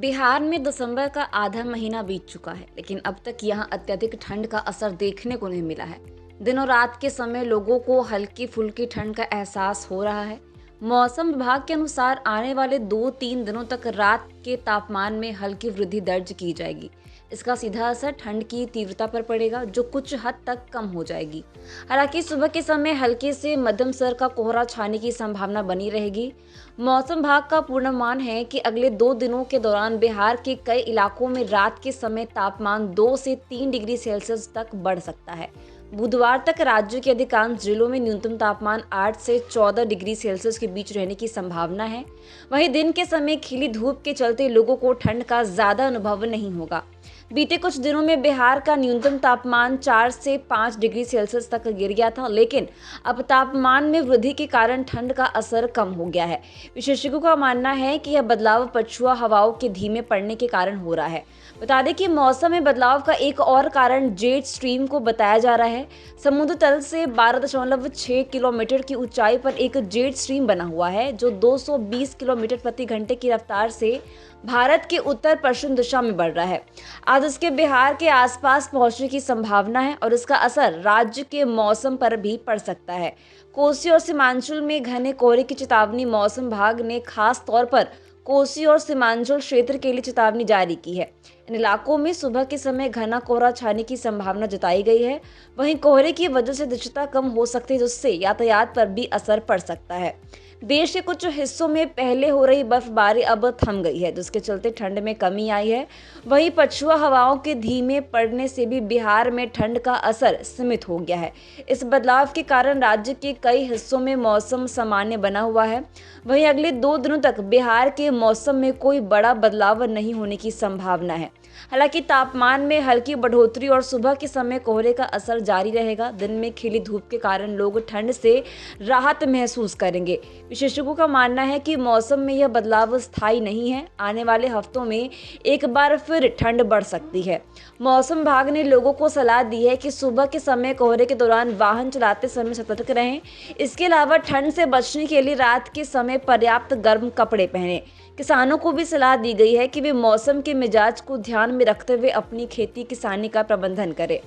बिहार में दिसंबर का आधा महीना बीत चुका है, लेकिन अब तक यहां अत्यधिक ठंड का असर देखने को नहीं मिला है। दिनों रात के समय लोगों को हल्की फुल्की ठंड का एहसास हो रहा है। मौसम विभाग के अनुसार आने वाले 2-3 दिनों तक रात के तापमान में हल्की वृद्धि दर्ज की जाएगी। इसका सीधा असर ठंड की तीव्रता पर पड़ेगा, जो कुछ हद तक कम हो जाएगी। हालांकि सुबह के समय हल्के से मध्यम स्तर का कोहरा छाने की संभावना बनी रहेगी। मौसम विभाग का पूर्वानुमान है कि अगले 2 दिनों के दौरान बिहार के कई इलाकों में रात के समय तापमान 2 से 3 डिग्री सेल्सियस तक बढ़ सकता है। बुधवार तक राज्य के अधिकांश जिलों में न्यूनतम तापमान 8 से 14 डिग्री सेल्सियस के बीच रहने की संभावना है। वहीं दिन के समय खिली धूप के चलते लोगों को ठंड का ज्यादा अनुभव नहीं होगा। बीते कुछ दिनों में बिहार का न्यूनतम तापमान 4 से 5 डिग्री सेल्सियस तक गिर गया था, लेकिन अब तापमान में वृद्धि के कारण ठंड का असर कम हो गया है। विशेषज्ञों का मानना है कि यह बदलाव पछुआ हवाओं के धीमे पड़ने के कारण हो रहा है। बता दें कि मौसम में बदलाव का एक और कारण जेट स्ट्रीम को बताया जा रहा है। समुद्र तल से 12.6 किलोमीटर की ऊंचाई पर एक जेट स्ट्रीम बना हुआ है, जो 220 किलोमीटर प्रति घंटे की रफ्तार से भारत के उत्तर पश्चिम दिशा में बढ़ रहा है। आज इसके बिहार के आसपास पहुंचने की संभावना है और इसका असर राज्य के मौसम पर भी पड़ सकता है। कोसी और सीमांचल में घने कोहरे की चेतावनी मौसम विभाग ने खास तौर पर कोसी और सीमांचल क्षेत्र के लिए चेतावनी जारी की है। इन इलाकों में सुबह के समय घना कोहरा छाने की संभावना जताई गई है। वहीं कोहरे की वजह से दृश्यता कम हो सकती है, जिससे यातायात पर भी असर पड़ सकता है। देश के कुछ हिस्सों में पहले हो रही बर्फबारी अब थम गई है, जिसके चलते ठंड में कमी आई है। वहीं पछुआ हवाओं के धीमे पड़ने से भी बिहार में ठंड का असर सीमित हो गया है। इस बदलाव के कारण राज्य के कई हिस्सों में मौसम सामान्य बना हुआ है। वहीं अगले 2 दिनों तक बिहार के मौसम में कोई बड़ा बदलाव नहीं होने की संभावना है। हालांकि तापमान में हल्की बढ़ोतरी और सुबह के समय कोहरे का असर जारी रहेगा। दिन में खिली धूप के कारण लोग ठंड से राहत महसूस करेंगे। विशेषज्ञों का मानना है कि मौसम में यह बदलाव स्थायी नहीं है। आने वाले हफ्तों में एक बार फिर ठंड बढ़ सकती है। मौसम विभाग ने लोगों को सलाह दी है कि सुबह के समय कोहरे के दौरान वाहन चलाते समय सतर्क रहें। इसके अलावा ठंड से बचने के लिए रात के समय पर्याप्त गर्म कपड़े पहनें। किसानों को भी सलाह दी गई है कि वे मौसम के मिजाज को ध्यान में रखते हुए अपनी खेती किसानी का प्रबंधन करें।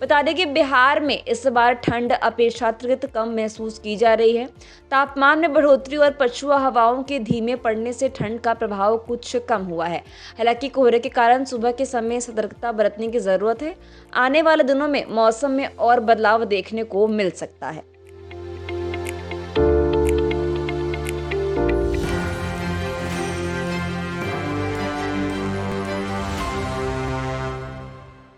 बता दें कि बिहार में इस बार ठंड अपेक्षाकृत कम महसूस की जा रही है। तापमान में बढ़ोतरी और पछुआ हवाओं के धीमे पड़ने से ठंड का प्रभाव कुछ कम हुआ है। हालांकि कोहरे के कारण सुबह के समय सतर्कता बरतने की जरूरत है। आने वाले दिनों में मौसम में और बदलाव देखने को मिल सकता है।